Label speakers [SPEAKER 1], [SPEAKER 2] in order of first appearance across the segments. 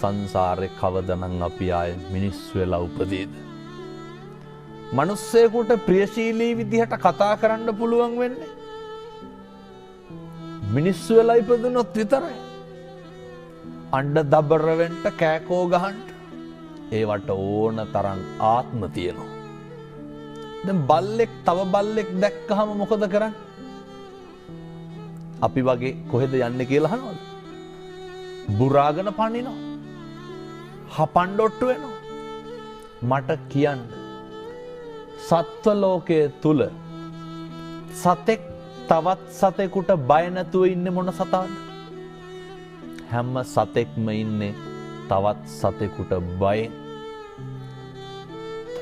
[SPEAKER 1] සංසාරේ කවදනම් අපි ආයේ මිනිස්සු වෙලා උපදීද? මිනිස්සෙකුට ප්‍රියශීලී විදිහට කතා කරන්න පුළුවන් වෙන්නේ මිනිස්සු වෙලා ඉපදුනොත් විතරයි. අඬ දබර වෙන්න කෑකෝ ගහන්න ඒවට ඕන තරම් ආත්ම තියෙනවා. දැන් බල්ලෙක් තව බල්ලෙක් දැක්කහම මොකද කරන්නේ? අපි වගේ කොහෙද යන්නේ කියලා අහනවද? බුරාගෙන පනිනවා. හපන්ඩොට්ටු වෙනවා. මට කියන්න සත්ව ලෝකයේ තුල සතෙක් තවත් සතෙකුට බය නැතුව ඉන්නේ මොන සතාද? හැම සතෙක්ම ඉන්නේ තවත් සතෙකුට බයෙන්.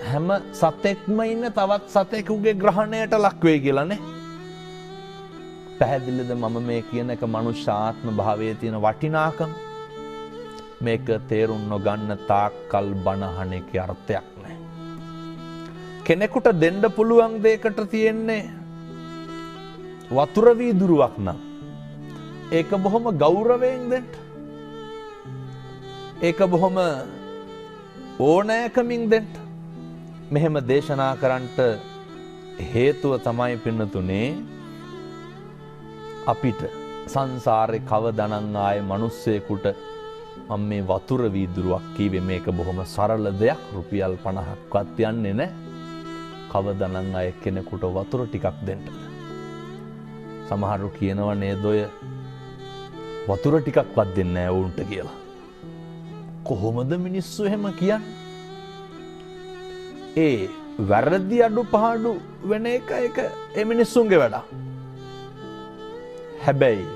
[SPEAKER 1] හැම සතෙක්ම ඉන්නේ තවත් සතෙකුගේ ග්‍රහණයට ලක් වෙයි කියලානේ. පැහැදිලිද මම මේ කියන එක මනුෂ්‍ය ආත්ම භාවයේ තියෙන වටිනාකම? මේක තේරුම් නොගන්න තාක්කල් බණහන එකේ අර්ථයක් නැහැ. කෙනෙකුට දෙන්න පුළුවන් දෙයකට තියෙන්නේ වතුර වීදුරුවක් නම් ඒක බොහොම ගෞරවයෙන් දෙන්න. ඒක බොහොම ඕනෑකමින් දෙන්න. මෙහෙම දේශනා කරන්නට හේතුව තමයි පින්නතුනේ අපිට සංසාරේ කවදානම් ආයේ මිනිස්සෙකුට මම මේ වතුර වීදුරුවක් කීවේ මේක බොහොම සරල දෙයක් රුපියල් 50ක්වත් යන්නේ නැහැ. කවදානම් ආයේ කෙනෙකුට වතුර ටිකක් දෙන්න. සමහරු කියනවා නේද ඔය වතුර ටිකක්වත් දෙන්නේ නැහැ වුන්ට කියලා. කොහොමද මිනිස්සු එහෙම කියන්නේ? ඒ වැරදි අඩුපාඩු වෙන එක ඒ මිනිස්සුන්ගේ වැඩක්. හැබැයි